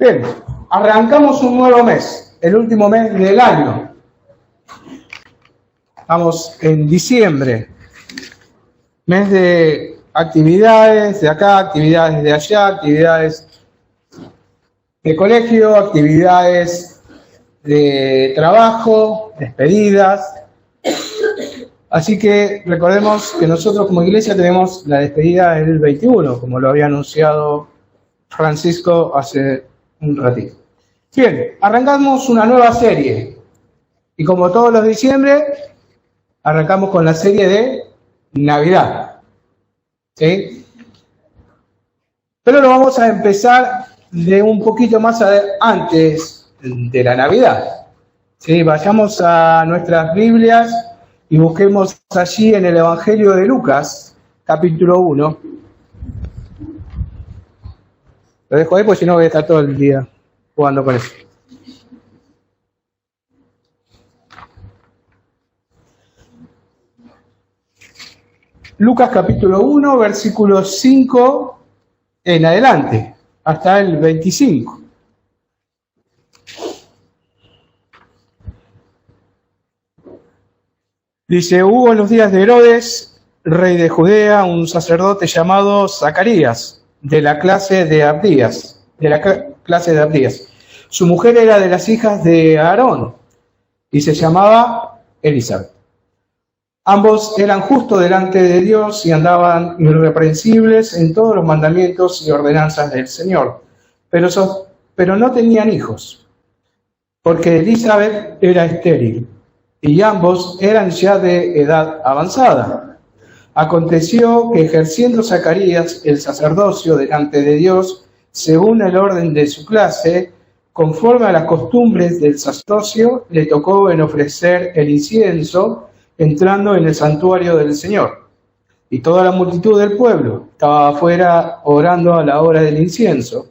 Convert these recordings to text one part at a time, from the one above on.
Bien, arrancamos un nuevo mes, el último mes del año. Estamos en diciembre, mes de actividades de acá, actividades de allá, actividades de colegio, actividades de trabajo, despedidas. Así que recordemos que nosotros como iglesia tenemos la despedida el 21, como lo había anunciado Francisco hace un ratito. Bien, arrancamos una nueva serie. Y como todos los diciembre, arrancamos con la serie de Navidad. ¿Sí? Pero lo vamos a empezar de un poquito más antes de la Navidad. ¿Sí? Vayamos a nuestras Biblias y busquemos allí en el Evangelio de Lucas, capítulo 1. Lo dejo ahí porque si no voy a estar todo el día jugando con eso. Lucas capítulo 1, versículos 5 en adelante, hasta el 25. Dice, hubo en los días de Herodes, rey de Judea, un sacerdote llamado Zacarías, de la clase de Abdías. Su mujer era de las hijas de Aarón y se llamaba Elizabeth. Ambos eran justos delante de Dios y andaban irreprensibles en todos los mandamientos y ordenanzas del Señor, pero no tenían hijos, porque Elizabeth era estéril y ambos eran ya de edad avanzada. Aconteció que ejerciendo Zacarías el sacerdocio delante de Dios, según el orden de su clase, conforme a las costumbres del sacerdocio, le tocó en ofrecer el incienso, entrando en el santuario del Señor. Y toda la multitud del pueblo estaba afuera orando a la hora del incienso.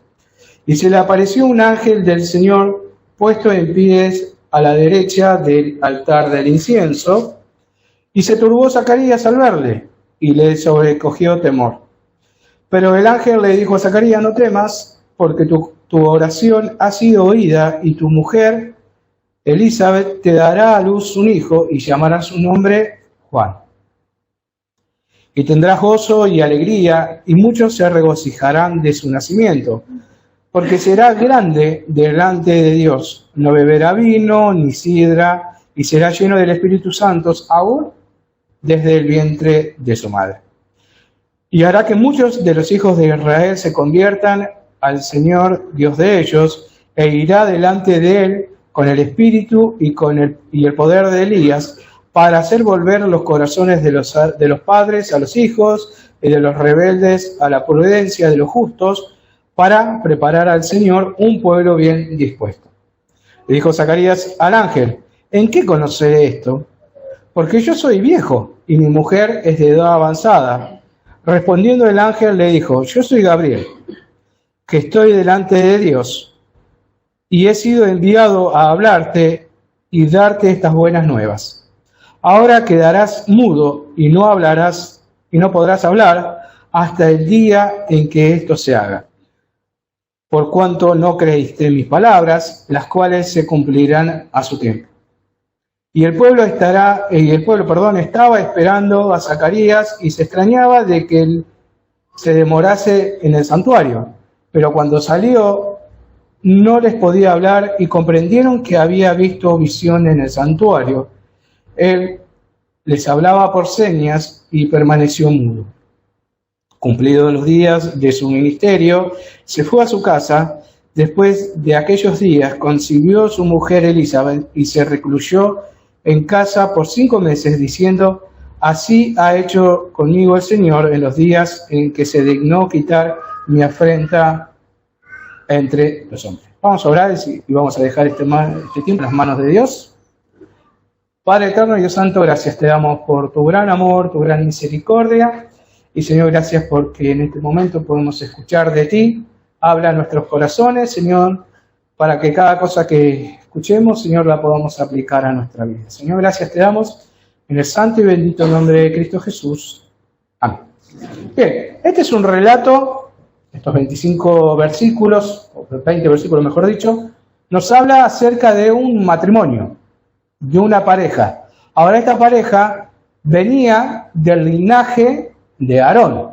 Y se le apareció un ángel del Señor puesto en pies a la derecha del altar del incienso, y se turbó Zacarías al verle, y le sobrecogió temor. Pero el ángel le dijo a Zacarías, no temas, porque tu oración ha sido oída, y tu mujer, Elizabeth, te dará a luz un hijo, y llamará su nombre Juan. Y tendrás gozo y alegría, y muchos se regocijarán de su nacimiento, porque será grande delante de Dios. No beberá vino ni sidra, y será lleno del Espíritu Santo aún desde el vientre de su madre. Y hará que muchos de los hijos de Israel se conviertan al Señor Dios de ellos, e irá delante de él con el Espíritu y el poder de Elías, para hacer volver los corazones de los padres a los hijos, y de los rebeldes a la prudencia de los justos, para preparar al Señor un pueblo bien dispuesto. Le dijo Zacarías al ángel, ¿en qué conoceré esto? Porque yo soy viejo y mi mujer es de edad avanzada. Respondiendo el ángel le dijo, yo soy Gabriel, que estoy delante de Dios, y he sido enviado a hablarte y darte estas buenas nuevas. Ahora quedarás mudo y no hablarás y no podrás hablar hasta el día en que esto se haga. Por cuanto no creíste mis palabras, las cuales se cumplirán a su tiempo. Y el pueblo estaba esperando a Zacarías y se extrañaba de que él se demorase en el santuario. Pero cuando salió, no les podía hablar y comprendieron que había visto visión en el santuario. Él les hablaba por señas y permaneció mudo. Cumplidos los días de su ministerio, se fue a su casa. Después de aquellos días concibió su mujer Elizabeth y se recluyó en casa por 5 meses, diciendo, así ha hecho conmigo el Señor en los días en que se dignó quitar mi afrenta entre los hombres. Vamos a orar y vamos a dejar este tiempo en las manos de Dios. Padre eterno y Dios santo, gracias te damos por tu gran amor, tu gran misericordia. Y Señor, gracias porque en este momento podemos escuchar de ti. Habla a nuestros corazones, Señor, para que cada cosa que escuchemos, Señor, la podamos aplicar a nuestra vida. Señor, gracias te damos en el santo y bendito nombre de Cristo Jesús. Amén. Bien, este es un relato estos 25 versículos, o 20 versículos mejor dicho, nos habla acerca de un matrimonio, de una pareja. Ahora esta pareja venía del linaje de Aarón.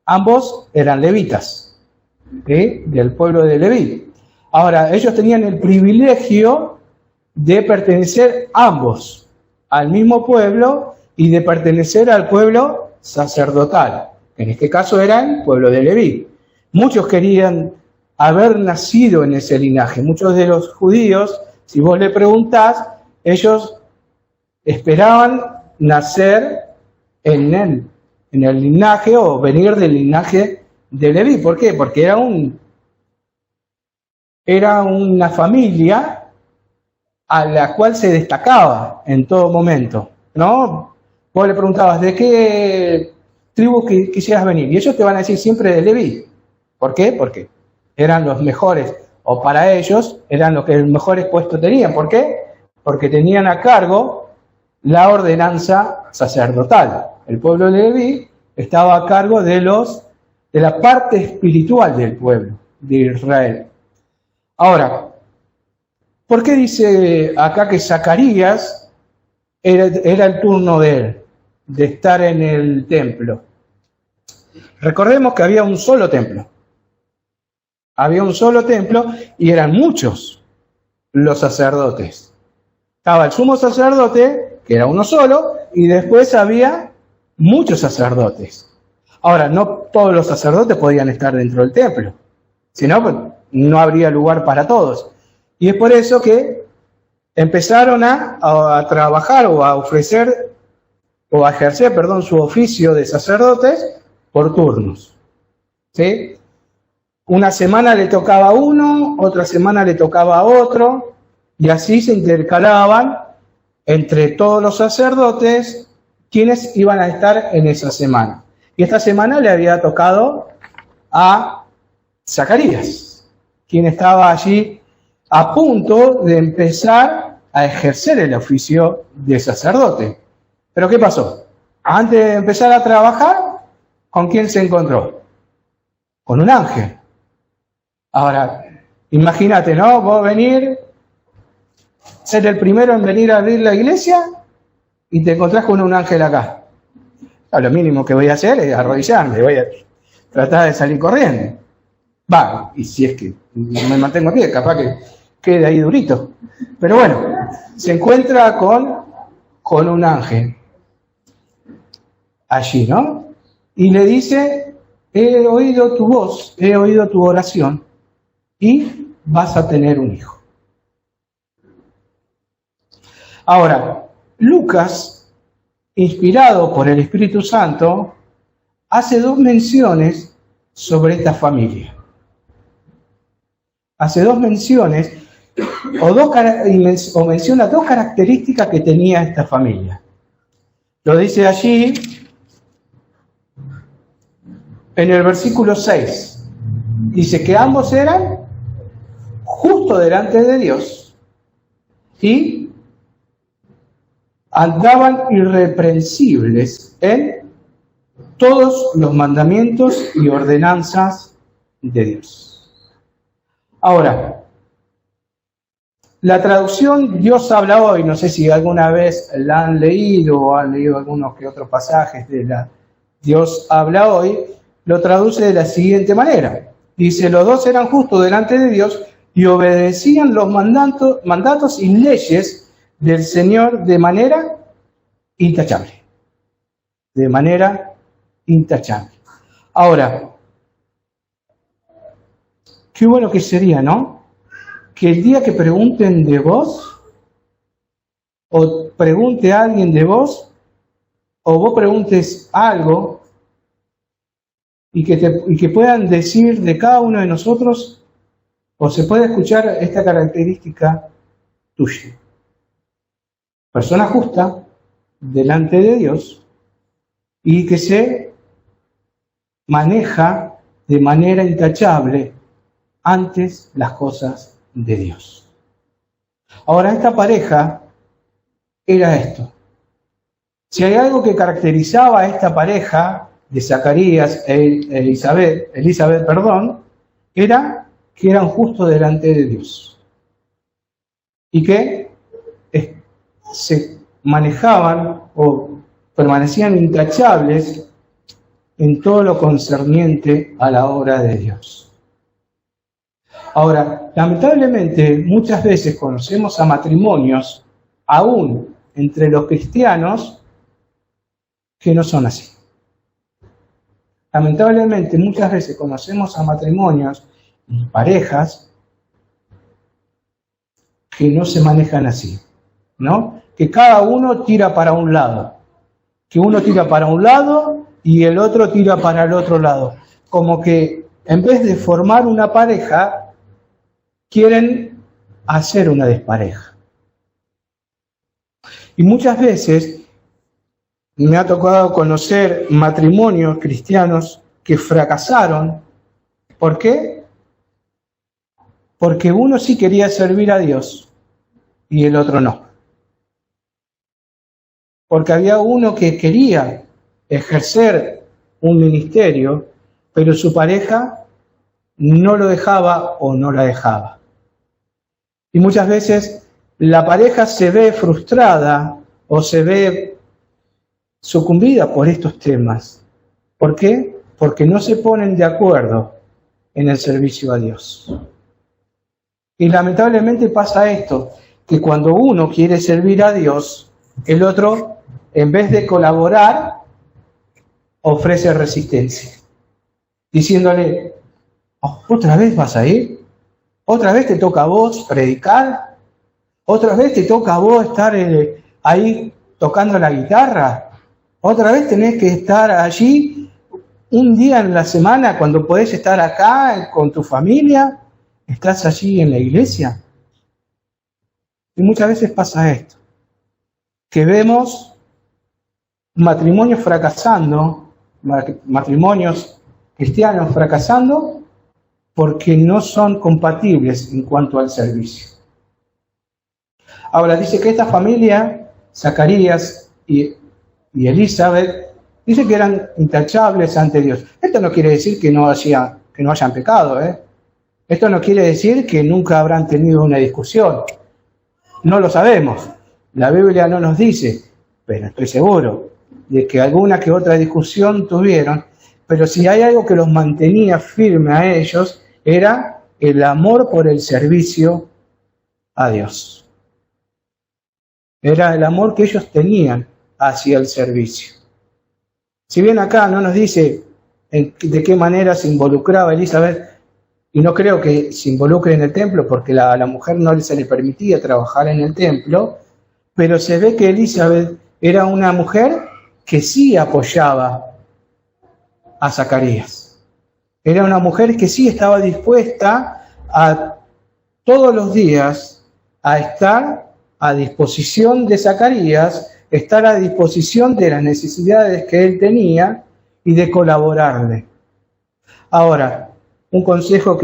Ambos eran levitas, del pueblo de Leví. Ahora, ellos tenían el privilegio de pertenecer ambos al mismo pueblo y de pertenecer al pueblo sacerdotal. En este caso era el pueblo de Leví. Muchos querían haber nacido en ese linaje. Muchos de los judíos, si vos le preguntás, ellos esperaban nacer en el linaje o venir del linaje de Leví. ¿Por qué? Porque era una familia a la cual se destacaba en todo momento, ¿no? Vos le preguntabas, ¿de qué tribu quisieras venir? Y ellos te van a decir siempre de Leví. ¿Por qué? Porque eran los mejores, o para ellos eran los que mejores puestos tenían. ¿Por qué? Porque tenían a cargo la ordenanza sacerdotal. El pueblo de Leví estaba a cargo de la parte espiritual del pueblo de Israel. Ahora, ¿por qué dice acá que Zacarías era el turno de él, de estar en el templo? Recordemos que había un solo templo. Había un solo templo y eran muchos los sacerdotes. Estaba el sumo sacerdote, que era uno solo, y después había muchos sacerdotes. Ahora, no todos los sacerdotes podían estar dentro del templo, si no, pues, no habría lugar para todos. Y es por eso que empezaron a trabajar o a ofrecer o a ejercer, su oficio de sacerdotes por turnos. ¿Sí? Una semana le tocaba a uno, otra semana le tocaba a otro, y así se intercalaban entre todos los sacerdotes quienes iban a estar en esa semana. Y esta semana le había tocado a Zacarías, quien estaba allí a punto de empezar a ejercer el oficio de sacerdote. ¿Pero qué pasó? Antes de empezar a trabajar, ¿con quién se encontró? Con un ángel. Ahora, imagínate, ¿no? Vos venir, ser el primero en venir a abrir la iglesia y te encontrás con un ángel acá. Lo mínimo que voy a hacer es arrodillarme, voy a tratar de salir corriendo. Y si es que me mantengo a pie, capaz que quede ahí durito. Pero bueno, se encuentra con un ángel allí, ¿no? Y le dice, he oído tu voz, he oído tu oración y vas a tener un hijo. Ahora, Lucas, inspirado por el Espíritu Santo, hace dos menciones sobre esta familia. Hace dos menciones o menciona dos características que tenía esta familia. Lo dice allí en el versículo 6. Dice que ambos eran justos delante de Dios y andaban irreprensibles en todos los mandamientos y ordenanzas de Dios. Ahora, la traducción Dios habla hoy, no sé si alguna vez la han leído o han leído algunos que otros pasajes de la Dios habla hoy, lo traduce de la siguiente manera. Dice, los dos eran justos delante de Dios y obedecían los mandatos y leyes del Señor de manera intachable. De manera intachable. Ahora, qué bueno que sería, ¿no? Que el día que pregunten de vos, o pregunte a alguien de vos, o vos preguntes algo, y que puedan decir de cada uno de nosotros, o se puede escuchar esta característica tuya. Persona justa delante de Dios y que se maneja de manera intachable antes las cosas de Dios. Ahora, esta pareja era esto. Si hay algo que caracterizaba a esta pareja de Zacarías Elizabeth, era que eran justos delante de Dios y que se manejaban o permanecían intachables en todo lo concerniente a la obra de Dios. Ahora, lamentablemente, muchas veces conocemos a matrimonios, aún entre los cristianos, que no son así. Lamentablemente, muchas veces conocemos a matrimonios y parejas que no se manejan así, ¿no? Que cada uno tira para un lado, que uno tira para un lado y el otro tira para el otro lado. Como que en vez de formar una pareja, quieren hacer una despareja. Y muchas veces me ha tocado conocer matrimonios cristianos que fracasaron. ¿Por qué? Porque uno sí quería servir a Dios y el otro no. Porque había uno que quería ejercer un ministerio, pero su pareja no lo dejaba o no la dejaba. Y muchas veces la pareja se ve frustrada o se ve sucumbida por estos temas. ¿Por qué? Porque no se ponen de acuerdo en el servicio a Dios. Y lamentablemente pasa esto, que cuando uno quiere servir a Dios, el otro, en vez de colaborar, ofrece resistencia, diciéndole, ¿otra vez vas a ir? ¿Otra vez te toca a vos predicar? ¿Otra vez te toca a vos estar ahí tocando la guitarra? ¿Otra vez tenés que estar allí un día en la semana cuando podés estar acá con tu familia? ¿Estás allí en la iglesia? Y muchas veces pasa esto, que vemos matrimonios fracasando, matrimonios cristianos fracasando, porque no son compatibles en cuanto al servicio. Ahora dice que esta familia, Zacarías y Elizabeth, dice que eran intachables ante Dios. Esto no quiere decir que no hayan pecado, Esto no quiere decir que nunca habrán tenido una discusión. No lo sabemos. La Biblia no nos dice, pero estoy seguro de que alguna que otra discusión tuvieron. Pero si hay algo que los mantenía firmes a ellos, era el amor por el servicio a Dios. Era el amor que ellos tenían hacia el servicio. Si bien acá no nos dice de qué manera se involucraba Elizabeth, y no creo que se involucre en el templo porque a la mujer no se le permitía trabajar en el templo, pero se ve que Elizabeth era una mujer que sí apoyaba a Zacarías. Era una mujer que sí estaba dispuesta a todos los días a estar a disposición de Zacarías, estar a disposición de las necesidades que él tenía y de colaborarle. Ahora, un consejo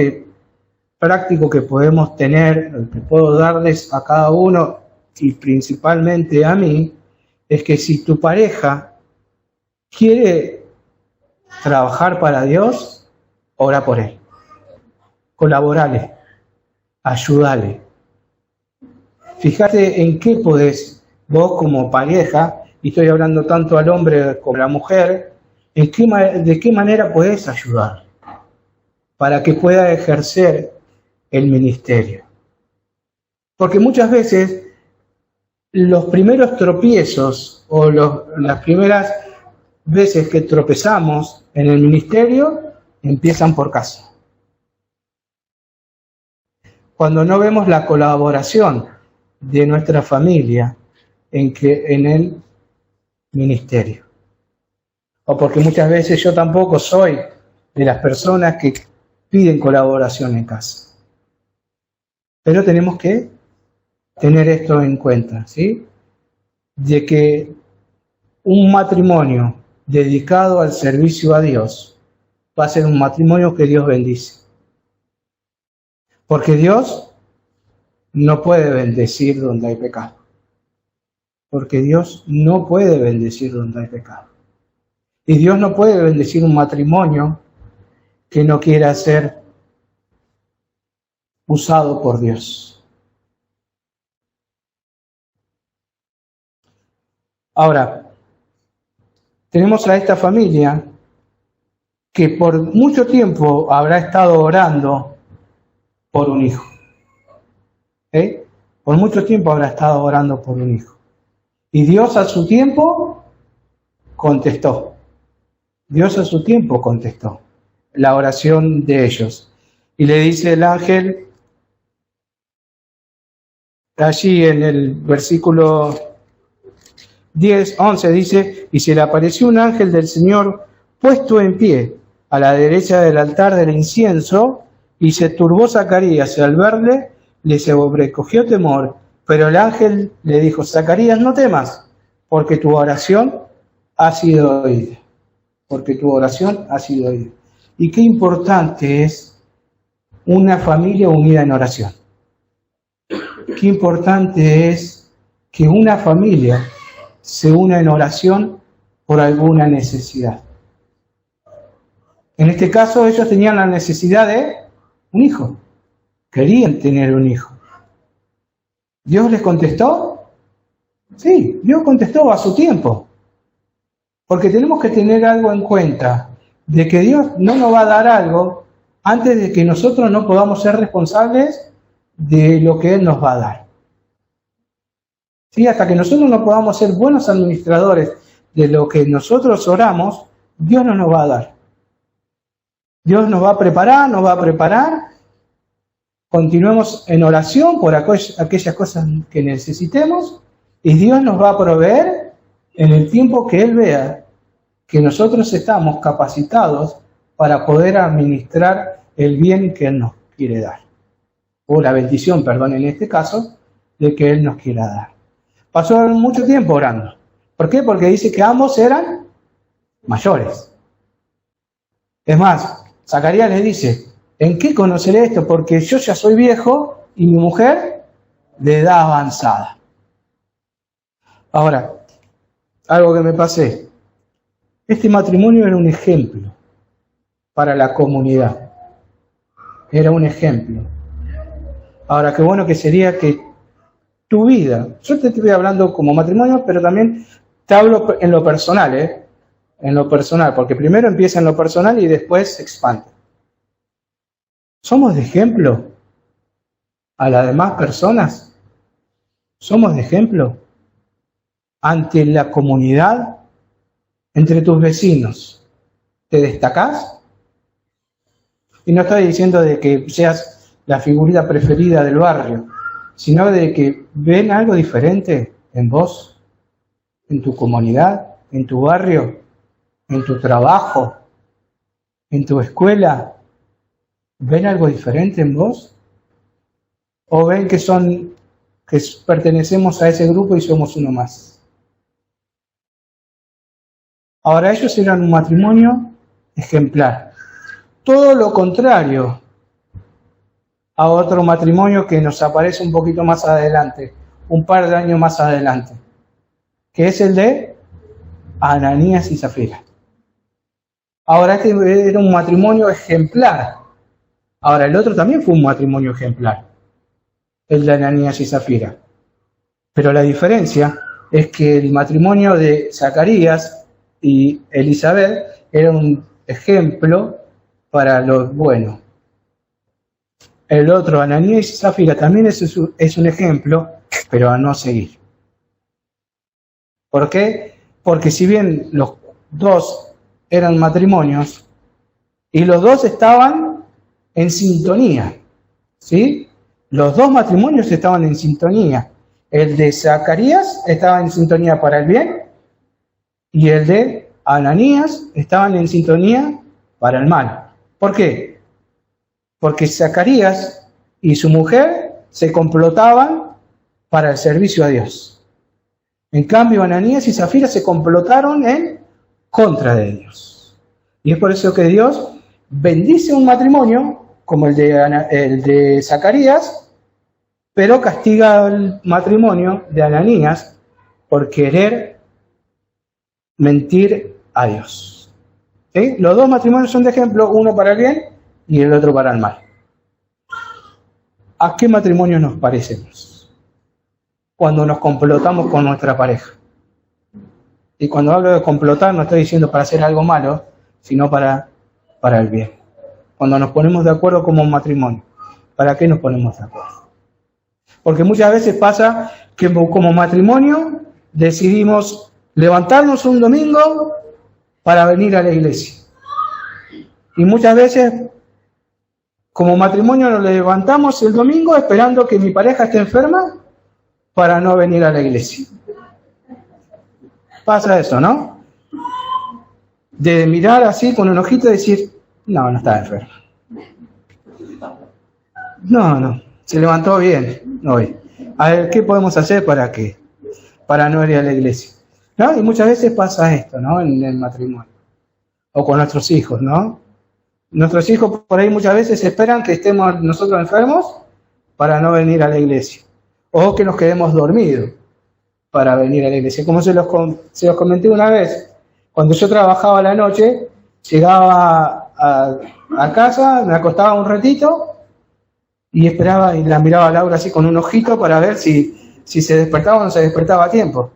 práctico que podemos tener, que puedo darles a cada uno y principalmente a mí, es que si tu pareja quiere trabajar para Dios, ora por él. Colaborale, ayúdale. Fíjate en qué podés, vos como pareja, y estoy hablando tanto al hombre como a la mujer, de qué manera podés ayudar para que pueda ejercer el ministerio. Porque muchas veces los primeros tropiezos o las primeras veces que tropezamos en el ministerio empiezan por casa. Cuando no vemos la colaboración de nuestra familia en el ministerio. O porque muchas veces yo tampoco soy de las personas que piden colaboración en casa. Pero tenemos que tener esto en cuenta, ¿sí? De que un matrimonio dedicado al servicio a Dios va a ser un matrimonio que Dios bendice. Porque Dios no puede bendecir donde hay pecado. Porque Dios no puede bendecir donde hay pecado. Y Dios no puede bendecir un matrimonio que no quiera ser usado por Dios. Ahora, tenemos a esta familia que por mucho tiempo habrá estado orando por un hijo. Por mucho tiempo habrá estado orando por un hijo. Y Dios a su tiempo contestó. Dios a su tiempo contestó la oración de ellos. Y le dice el ángel, allí en el versículo 11 dice, y se le apareció un ángel del Señor puesto en pie a la derecha del altar del incienso, y se turbó Zacarías, y al verle le sobrecogió temor, pero el ángel le dijo, Zacarías, no temas, porque tu oración ha sido oída. Porque tu oración ha sido oída. Y qué importante es una familia unida en oración. Qué importante es que una familia se una en oración por alguna necesidad. En este caso ellos tenían la necesidad de un hijo. Querían tener un hijo. ¿Dios les contestó? Sí, Dios contestó a su tiempo. Porque tenemos que tener algo en cuenta, de que Dios no nos va a dar algo antes de que nosotros no podamos ser responsables de lo que Él nos va a dar. ¿Sí? Hasta que nosotros no podamos ser buenos administradores de lo que nosotros oramos, Dios no nos va a dar. Dios nos va a preparar. Continuemos en oración por aquellas cosas que necesitemos y Dios nos va a proveer en el tiempo que Él vea que nosotros estamos capacitados para poder administrar el bien que Él nos quiere dar. O la bendición, perdón, en este caso, de que Él nos quiera dar. Pasó mucho tiempo orando. ¿Por qué? Porque dice que ambos eran mayores. Es más, Zacarías les dice, ¿en qué conoceré esto? Porque yo ya soy viejo y mi mujer de edad avanzada. Ahora, algo que me pasé. Este matrimonio era un ejemplo para la comunidad. Era un ejemplo. Ahora, qué bueno que sería que tu vida, yo te estoy hablando como matrimonio, pero también te hablo en lo personal, en lo personal, porque primero empieza en lo personal y después se expande. ¿Somos de ejemplo a las demás personas? ¿Somos de ejemplo ante la comunidad, entre tus vecinos? ¿Te destacás? Y no estoy diciendo de que seas la figurita preferida del barrio, sino de que ven algo diferente en vos, en tu comunidad, en tu barrio, en tu trabajo, en tu escuela. ¿Ven algo diferente en vos? ¿O ven que pertenecemos a ese grupo y somos uno más? Ahora, ellos eran un matrimonio ejemplar. Todo lo contrario a otro matrimonio que nos aparece un poquito más adelante, un par de años más adelante, que es el de Ananías y Zafira. Ahora, este era un matrimonio ejemplar. Ahora, el otro también fue un matrimonio ejemplar, el de Ananías y Zafira. Pero la diferencia es que el matrimonio de Zacarías y Elizabeth era un ejemplo para los buenos. El otro, Ananías y Zafira, también es un ejemplo, pero a no seguir. ¿Por qué? Porque si bien los dos eran matrimonios y los dos estaban en sintonía, ¿sí? Los dos matrimonios estaban en sintonía. El de Zacarías estaba en sintonía para el bien y el de Ananías estaban en sintonía para el mal. ¿Por qué? Porque Zacarías y su mujer se complotaban para el servicio a Dios. En cambio, Ananías y Zafira se complotaron en contra de Dios. Y es por eso que Dios bendice un matrimonio como el de Zacarías, pero castiga al matrimonio de Ananías por querer mentir a Dios. ¿Sí? Los dos matrimonios son de ejemplo, uno para el bien y el otro para el mal. ¿A qué matrimonio nos parecemos? Cuando nos complotamos con nuestra pareja. Y cuando hablo de complotar no estoy diciendo para hacer algo malo, sino para el bien. Cuando nos ponemos de acuerdo como un matrimonio. ¿Para qué nos ponemos de acuerdo? Porque muchas veces pasa que como matrimonio decidimos levantarnos un domingo para venir a la iglesia. Y muchas veces como matrimonio nos levantamos el domingo esperando que mi pareja esté enferma para no venir a la iglesia. Pasa eso, ¿no? De mirar así con un ojito y decir, no está enferma. No, se levantó bien hoy. A ver, ¿qué podemos hacer para no ir a la iglesia? ¿No? Y muchas veces pasa esto, ¿no? En el matrimonio. O con nuestros hijos, ¿no? Nuestros hijos por ahí muchas veces esperan que estemos nosotros enfermos para no venir a la iglesia. O que nos quedemos dormidos para venir a la iglesia. Como se los comenté una vez, cuando yo trabajaba a la noche, llegaba a casa, me acostaba un ratito y esperaba y la miraba a Laura así con un ojito para ver si se despertaba o no se despertaba a tiempo.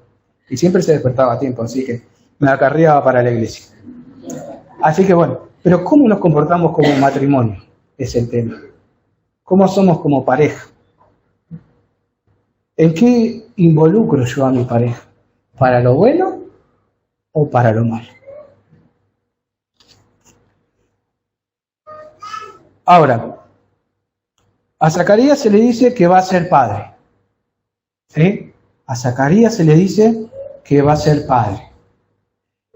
Y siempre se despertaba a tiempo, así que me acarreaba para la iglesia. Así que bueno, pero ¿cómo nos comportamos como matrimonio? Es el tema. ¿Cómo somos como pareja? ¿En qué involucro yo a mi pareja? ¿Para lo bueno o para lo malo? Ahora, a Zacarías se le dice que va a ser padre. ¿Sí? A Zacarías se le dice que va a ser padre.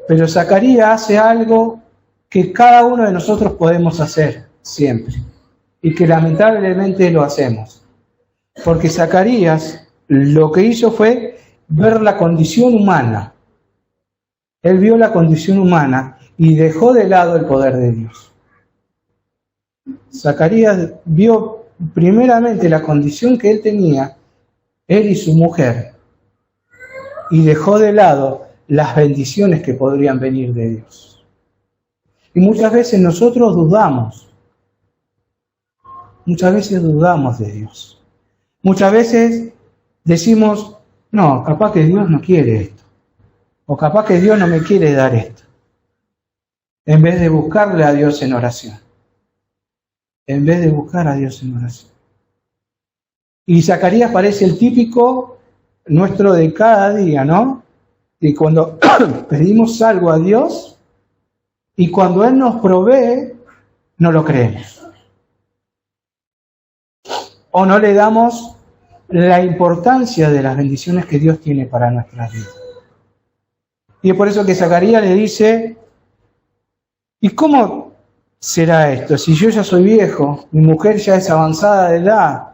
Pero Zacarías hace algo que cada uno de nosotros podemos hacer siempre. Y que lamentablemente lo hacemos. Porque Zacarías lo que hizo fue ver la condición humana. Él vio la condición humana y dejó de lado el poder de Dios. Zacarías vio primeramente la condición que él tenía, él y su mujer, y dejó de lado las bendiciones que podrían venir de Dios. Y muchas veces nosotros dudamos. Muchas veces dudamos de Dios. Muchas veces decimos, no, capaz que Dios no quiere esto. O capaz que Dios no me quiere dar esto. En vez de buscarle a Dios en oración. En vez de buscar a Dios en oración. Y Zacarías parece el típico nuestro de cada día, ¿no? Y cuando pedimos algo a Dios y cuando Él nos provee, no lo creemos. O no le damos la importancia de las bendiciones que Dios tiene para nuestras vidas. Y es por eso que Zacarías le dice, ¿y cómo será esto? Si yo ya soy viejo, mi mujer ya es avanzada de edad.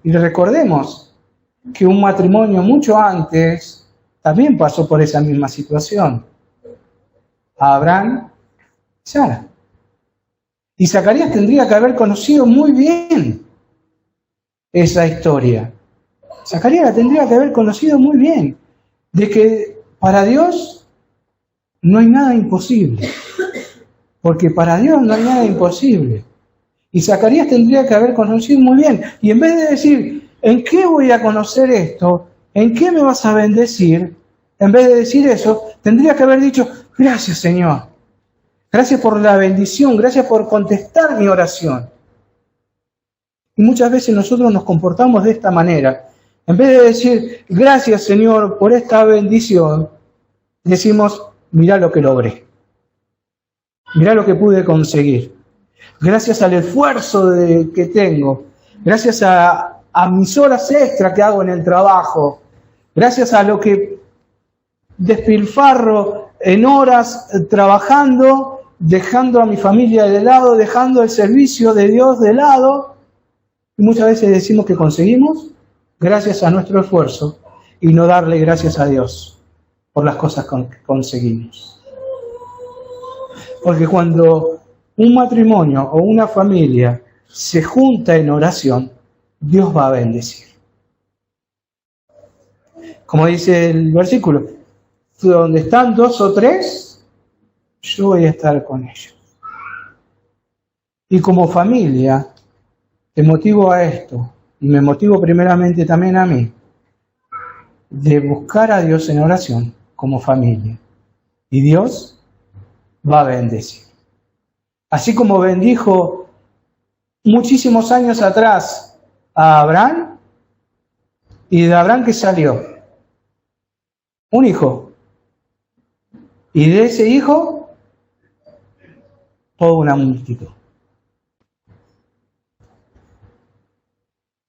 Y recordemos que un matrimonio mucho antes también pasó por esa misma situación. Abraham y Sara. Y Zacarías tendría que haber conocido muy bien esa historia. Zacarías la tendría que haber conocido muy bien. De que para Dios no hay nada imposible. Porque para Dios no hay nada imposible. Y Zacarías tendría que haber conocido muy bien. Y en vez de decir, ¿en qué voy a conocer esto? ¿En qué me vas a bendecir? En vez de decir eso, tendría que haber dicho, gracias Señor. Gracias por la bendición, gracias por contestar mi oración. Y muchas veces nosotros nos comportamos de esta manera. En vez de decir, gracias Señor por esta bendición, decimos, mirá lo que logré. Mirá lo que pude conseguir. Gracias al esfuerzo que tengo. Gracias a mis horas extra que hago en el trabajo. Gracias a lo que despilfarro en horas trabajando, dejando a mi familia de lado, dejando el servicio de Dios de lado. Y muchas veces decimos que conseguimos gracias a nuestro esfuerzo y no darle gracias a Dios por las cosas que conseguimos. Porque cuando un matrimonio o una familia se junta en oración, Dios va a bendecir. Como dice el versículo, donde están 2 o 3 yo voy a estar con ellos. Y como familia, te motivo a esto, y me motivo primeramente también a mí, de buscar a Dios en oración como familia. Y Dios va a bendecir. Así como bendijo muchísimos años atrás a Abraham, y de Abraham que salió un hijo, y de ese hijo toda una multitud.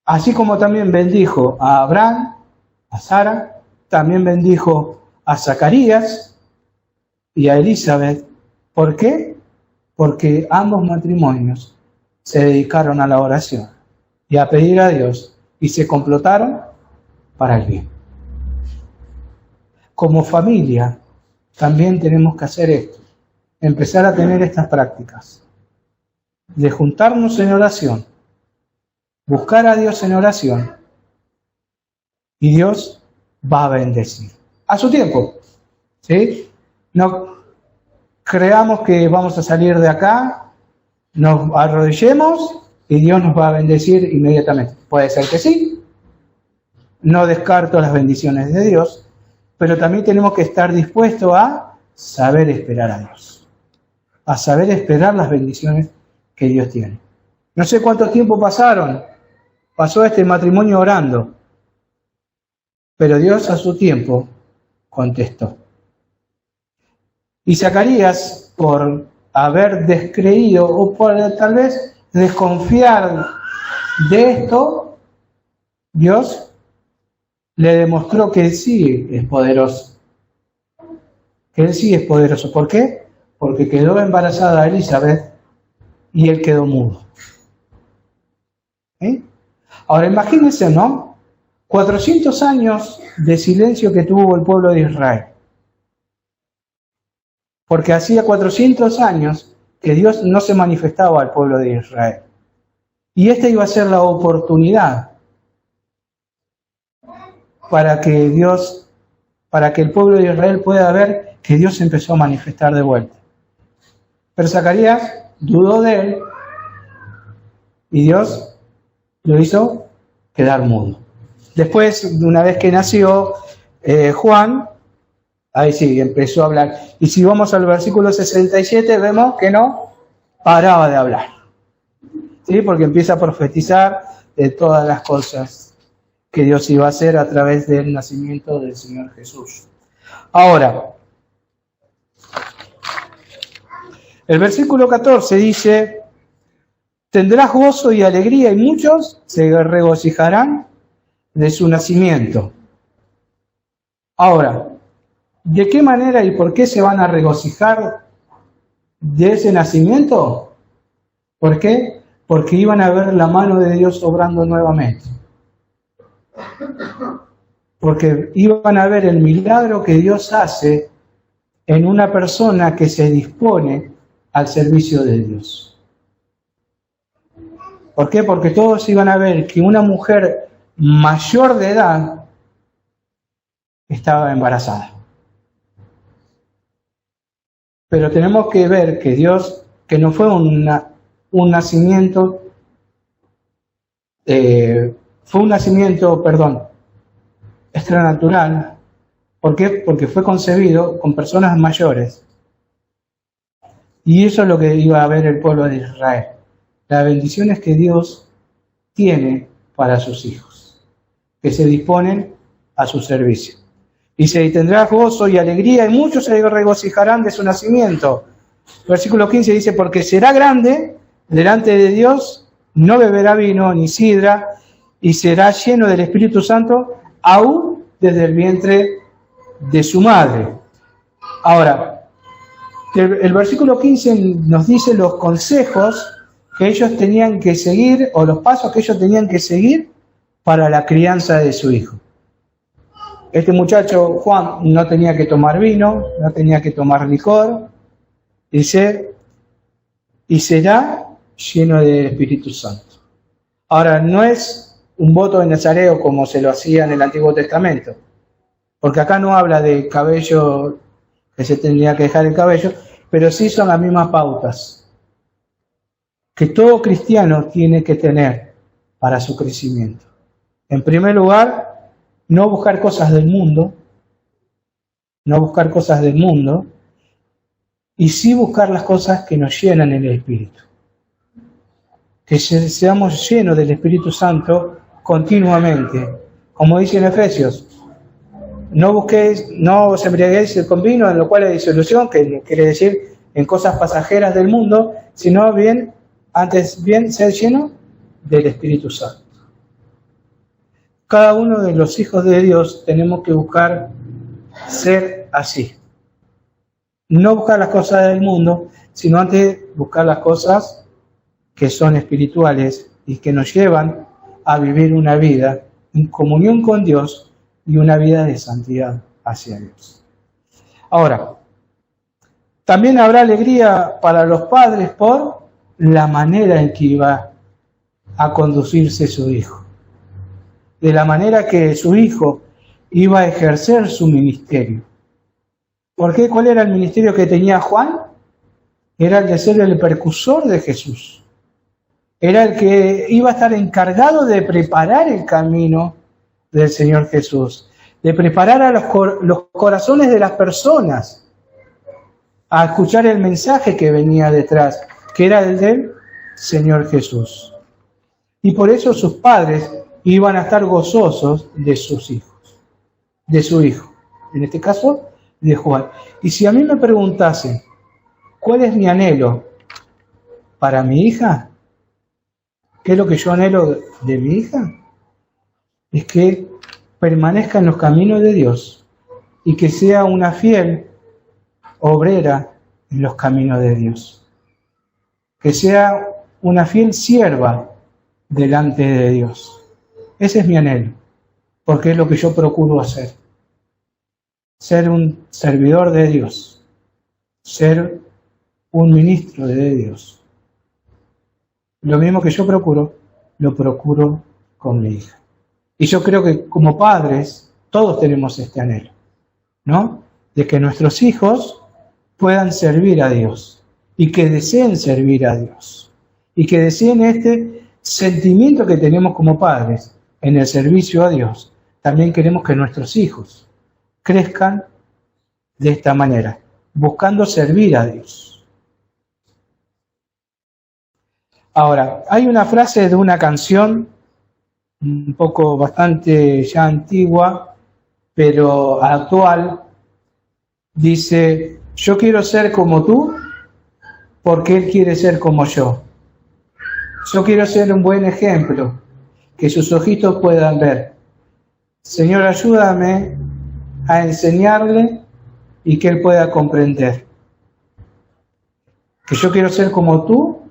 Así como también bendijo a Abraham, a Sara, también bendijo a Zacarías y a Elizabeth. ¿Por qué? Porque ambos matrimonios se dedicaron a la oración y a pedir a Dios y se complotaron para el bien. Como familia también tenemos que hacer esto, empezar a tener estas prácticas de juntarnos en oración, buscar a Dios en oración, y Dios va a bendecir a su tiempo, ¿sí? No creamos que vamos a salir de acá, nos arrodillemos y Dios nos va a bendecir inmediatamente. Puede ser que sí, no descarto las bendiciones de Dios, pero también tenemos que estar dispuestos a saber esperar a Dios, a saber esperar las bendiciones que Dios tiene. No sé cuánto tiempo pasó este matrimonio orando, pero Dios a su tiempo contestó. Y Zacarías, por haber descreído o por tal vez desconfiar de esto, Dios le demostró que Él sí es poderoso. Que Él sí es poderoso. ¿Por qué? Porque quedó embarazada Elizabeth y él quedó mudo. ¿Eh? Ahora imagínense, ¿no? 400 años de silencio que tuvo el pueblo de Israel. Porque hacía 400 años que Dios no se manifestaba al pueblo de Israel. Y esta iba a ser la oportunidad para que el pueblo de Israel pueda ver que Dios empezó a manifestar de vuelta. Pero Zacarías dudó de él y Dios lo hizo quedar mudo. Después, una vez que nació Juan, ahí sí, empezó a hablar. Y si vamos al versículo 67, vemos que no paraba de hablar. ¿Sí? Porque empieza a profetizar de todas las cosas que Dios iba a hacer a través del nacimiento del Señor Jesús. Ahora, el versículo 14 dice: tendrás gozo y alegría, y muchos se regocijarán de su nacimiento. Ahora, ¿de qué manera y por qué se van a regocijar de ese nacimiento? ¿Por qué? Porque iban a ver la mano de Dios obrando nuevamente. Porque iban a ver el milagro que Dios hace en una persona que se dispone al servicio de Dios. ¿Por qué? Porque todos iban a ver que una mujer mayor de edad estaba embarazada. Pero tenemos que ver que Dios, que no fue un nacimiento, extranatural. ¿Por qué? Porque fue concebido con personas mayores. Y eso es lo que iba a ver el pueblo de Israel. Las bendiciones que Dios tiene para sus hijos, que se disponen a su servicio. Dice: y tendrás gozo y alegría, y muchos se regocijarán de su nacimiento. Versículo 15 dice: porque será grande delante de Dios, no beberá vino ni sidra, y será lleno del Espíritu Santo, aún desde el vientre de su madre. Ahora, el versículo 15 nos dice los consejos que ellos tenían que seguir, o los pasos que ellos tenían que seguir para la crianza de su hijo. Este muchacho, Juan, no tenía que tomar vino, no tenía que tomar licor, dice, y será lleno del Espíritu Santo. Ahora, no es un voto de nazareo como se lo hacía en el Antiguo Testamento, porque acá no habla de cabello, que se tendría que dejar el cabello, pero sí son las mismas pautas que todo cristiano tiene que tener para su crecimiento. En primer lugar, no buscar cosas del mundo, y sí buscar las cosas que nos llenan el Espíritu. Que seamos llenos del Espíritu Santo continuamente. Como dice en Efesios, no os embriaguéis con vino, en lo cual hay disolución, que quiere decir en cosas pasajeras del mundo, sino antes bien ser lleno del Espíritu Santo. Cada uno de los hijos de Dios tenemos que buscar ser así. No buscar las cosas del mundo, sino antes buscar las cosas que son espirituales y que nos llevan a vivir una vida en comunión con Dios y una vida de santidad hacia Dios. Ahora, también habrá alegría para los padres por la manera en que iba a conducirse su hijo, de la manera que su hijo iba a ejercer su ministerio. ¿Por qué? ¿Cuál era el ministerio que tenía Juan? Era el de ser el precursor de Jesús. Era el que iba a estar encargado de preparar el camino del Señor Jesús, de preparar a los corazones de las personas a escuchar el mensaje que venía detrás, que era el del Señor Jesús. Y por eso sus padres iban a estar gozosos de sus hijos, de su hijo, en este caso de Juan. Y si a mí me preguntasen, ¿cuál es mi anhelo para mi hija? ¿Qué es lo que yo anhelo de mi hija? Es que permanezca en los caminos de Dios y que sea una fiel obrera en los caminos de Dios. Que sea una fiel sierva delante de Dios. Ese es mi anhelo, porque es lo que yo procuro hacer. Ser un servidor de Dios, ser un ministro de Dios. Lo mismo que yo procuro, lo procuro con mi hija. Y yo creo que como padres, todos tenemos este anhelo, ¿no? De que nuestros hijos puedan servir a Dios y que deseen servir a Dios. Y que deseen este sentimiento que tenemos como padres en el servicio a Dios. También queremos que nuestros hijos crezcan de esta manera, buscando servir a Dios. Ahora, hay una frase de una canción, un poco bastante ya antigua, pero actual, dice, yo quiero ser como tú, porque Él quiere ser como yo. Yo quiero ser un buen ejemplo, que sus ojitos puedan ver. Señor, ayúdame a enseñarle y que Él pueda comprender. Que yo quiero ser como tú,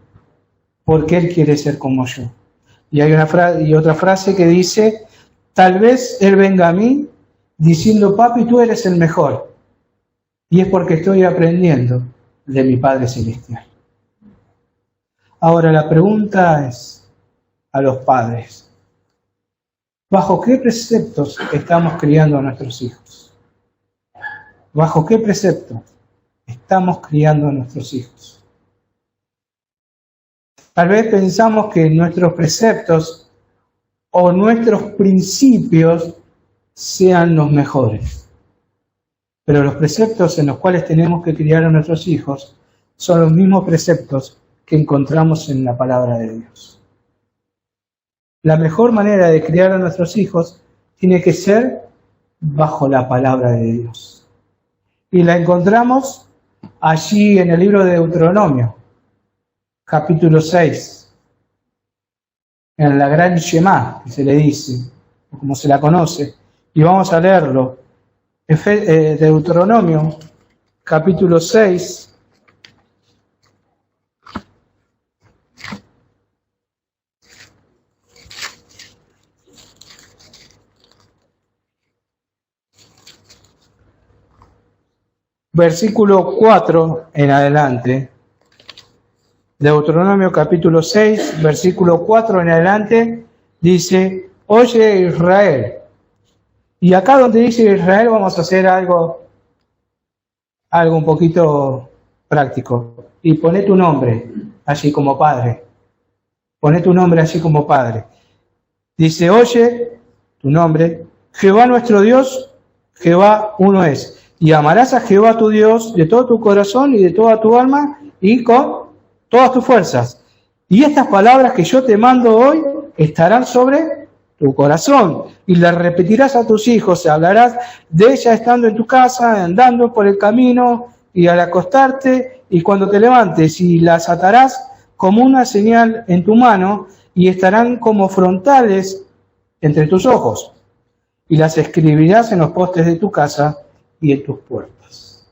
porque Él quiere ser como yo. Y hay otra frase que dice, tal vez Él venga a mí diciendo, papi, tú eres el mejor. Y es porque estoy aprendiendo de mi Padre Celestial. Ahora la pregunta es a los padres, ¿bajo qué preceptos estamos criando a nuestros hijos? ¿Bajo qué preceptos estamos criando a nuestros hijos? Tal vez pensamos que nuestros preceptos o nuestros principios sean los mejores. Pero los preceptos en los cuales tenemos que criar a nuestros hijos son los mismos preceptos que encontramos en la palabra de Dios. La mejor manera de criar a nuestros hijos tiene que ser bajo la palabra de Dios. Y la encontramos allí en el libro de Deuteronomio, capítulo 6, en la gran Shema, que se le dice, o como se la conoce, y vamos a leerlo. Deuteronomio, capítulo 6, versículo 4 en adelante. Deuteronomio capítulo 6, versículo 4 en adelante, dice, oye Israel. Y acá donde dice Israel vamos a hacer algo un poquito práctico. Y poné tu nombre allí como padre. Poné tu nombre allí como padre. Dice, oye, tu nombre, Jehová nuestro Dios, Jehová uno es. Y amarás a Jehová tu Dios de todo tu corazón y de toda tu alma y con todas tus fuerzas. Y estas palabras que yo te mando hoy estarán sobre tu corazón. Y las repetirás a tus hijos, hablarás de ellas estando en tu casa, andando por el camino y al acostarte y cuando te levantes. Y las atarás como una señal en tu mano y estarán como frontales entre tus ojos. Y las escribirás en los postes de tu casa y en tus puertas.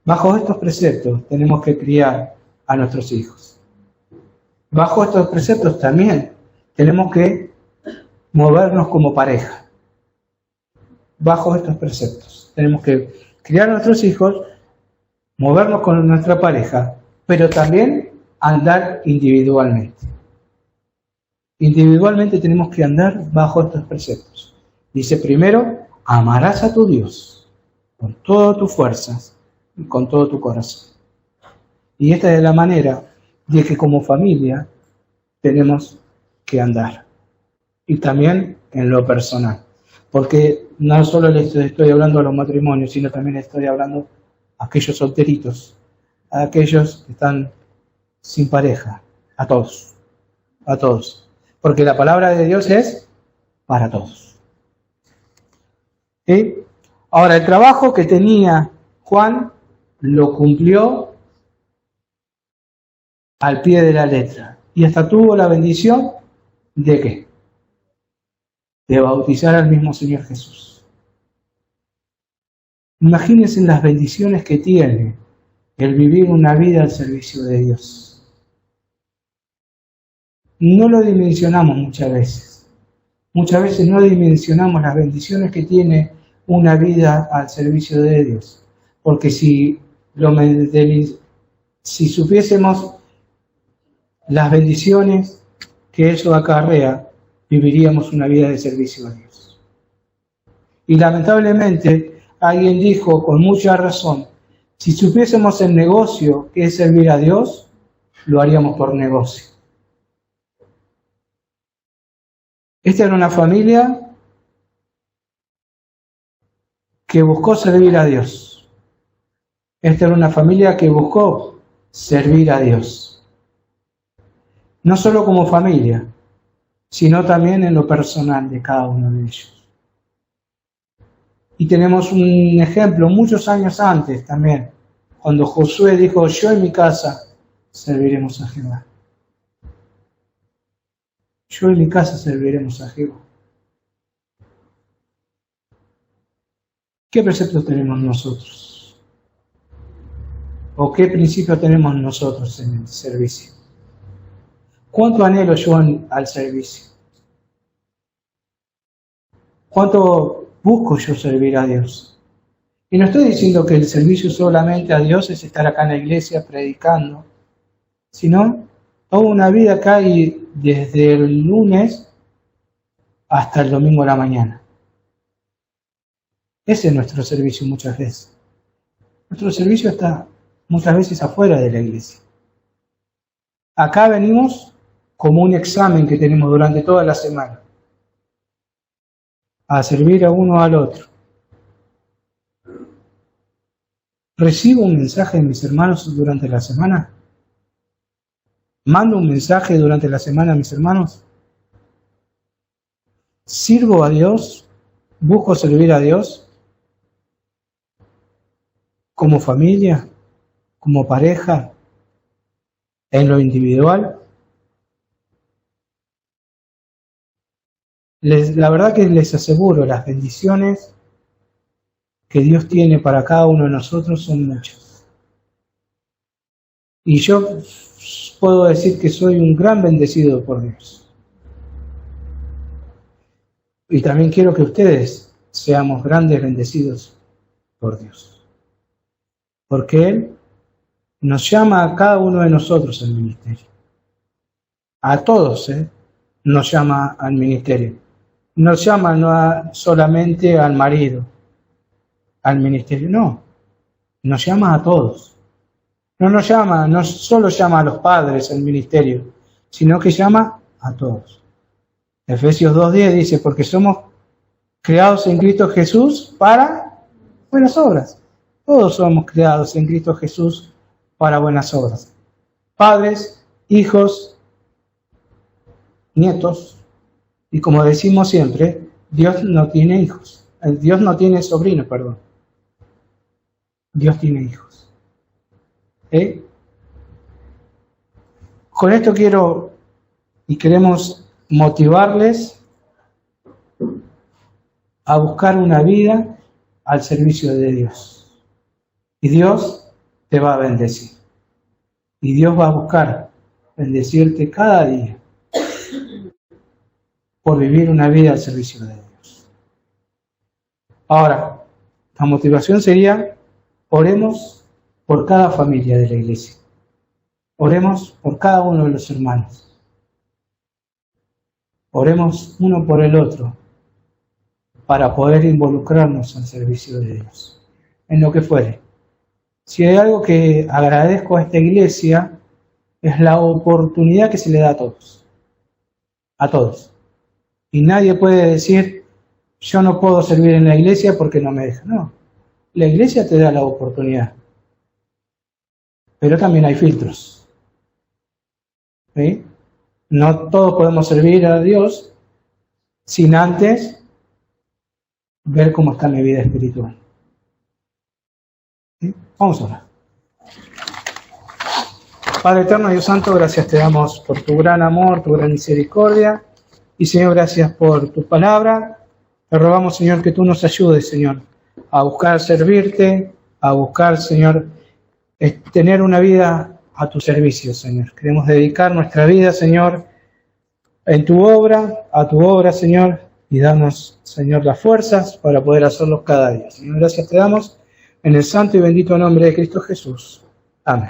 Bajo estos preceptos tenemos que criar a nuestros hijos. Bajo estos preceptos también tenemos que movernos como pareja. Bajo estos preceptos tenemos que criar a nuestros hijos, movernos con nuestra pareja, pero también andar individualmente. Individualmente tenemos que andar bajo estos preceptos. Dice primero, amarás a tu Dios con todas tus fuerzas y con todo tu corazón. Y esta es la manera de que como familia tenemos que andar. Y también en lo personal. Porque no solo les estoy hablando a los matrimonios, sino también estoy hablando a aquellos solteritos, a aquellos que están sin pareja, a todos. A todos. Porque la palabra de Dios es para todos. ¿Sí? Ahora, el trabajo que tenía Juan lo cumplió al pie de la letra. Y hasta tuvo la bendición ¿de qué? De bautizar al mismo Señor Jesús. Imagínense las bendiciones que tiene el vivir una vida al servicio de Dios. No lo dimensionamos muchas veces. Muchas veces no dimensionamos las bendiciones que tiene una vida al servicio de Dios. Porque si supiésemos las bendiciones que eso acarrea, viviríamos una vida de servicio a Dios. Y lamentablemente, alguien dijo con mucha razón, si supiésemos el negocio que es servir a Dios, lo haríamos por negocio. Esta era una familia que buscó servir a Dios. Esta era una familia que buscó servir a Dios. No solo como familia, sino también en lo personal de cada uno de ellos. Y tenemos un ejemplo muchos años antes también, cuando Josué dijo, yo en mi casa serviremos a Jehová. Yo en mi casa serviremos a Jehová. ¿Qué preceptos tenemos nosotros? ¿O qué principio tenemos nosotros en el servicio? ¿Cuánto anhelo yo al servicio? ¿Cuánto busco yo servir a Dios? Y no estoy diciendo que el servicio solamente a Dios es estar acá en la iglesia predicando, sino toda una vida acá y desde el lunes hasta el domingo a la mañana. Ese es nuestro servicio muchas veces. Nuestro servicio está muchas veces afuera de la iglesia. Acá venimos como un examen que tenemos durante toda la semana, a servir a uno al otro. ¿Recibo un mensaje de mis hermanos durante la semana? ¿Mando un mensaje durante la semana a mis hermanos? ¿Sirvo a Dios? ¿Busco servir a Dios? ¿Como familia? ¿Como pareja? ¿En lo individual? La verdad que les aseguro, las bendiciones que Dios tiene para cada uno de nosotros son muchas. Y yo puedo decir que soy un gran bendecido por Dios. Y también quiero que ustedes seamos grandes bendecidos por Dios. Porque Él nos llama a cada uno de nosotros al ministerio. A todos, nos llama al ministerio. Nos llama no solamente al marido, al ministerio, no. Nos llama a todos. no solo llama a los padres al ministerio, sino que llama a todos. Efesios 2:10 dice, porque somos creados en Cristo Jesús para buenas obras. Todos somos creados en Cristo Jesús para buenas obras. Padres, hijos, nietos, y como decimos siempre, Dios no tiene hijos. Dios no tiene sobrinos, perdón. Dios tiene hijos. Con esto queremos motivarles a buscar una vida al servicio de Dios. Y Dios te va a bendecir. Y Dios va a buscar bendecirte cada día por vivir una vida al servicio de Dios. Ahora, la motivación sería, oremos por cada familia de la iglesia. Oremos por cada uno de los hermanos. Oremos uno por el otro para poder involucrarnos al servicio de Dios, en lo que fuere. Si hay algo que agradezco a esta iglesia, es la oportunidad que se le da a todos. A todos. Y nadie puede decir, yo no puedo servir en la iglesia porque no me deja. No, la iglesia te da la oportunidad. Pero también hay filtros. ¿Sí? No todos podemos servir a Dios sin antes ver cómo está mi vida espiritual. ¿Sí? Vamos a orar. Padre eterno, Dios santo, gracias te damos por tu gran amor, tu gran misericordia. Y Señor, gracias por tu palabra. Te rogamos, Señor, que tú nos ayudes, Señor, a buscar servirte, a buscar, Señor, tener una vida a tu servicio, Señor. Queremos dedicar nuestra vida, Señor, en tu obra, a tu obra, Señor, y darnos, Señor, las fuerzas para poder hacerlos cada día. Señor, gracias te damos en el santo y bendito nombre de Cristo Jesús. Amén.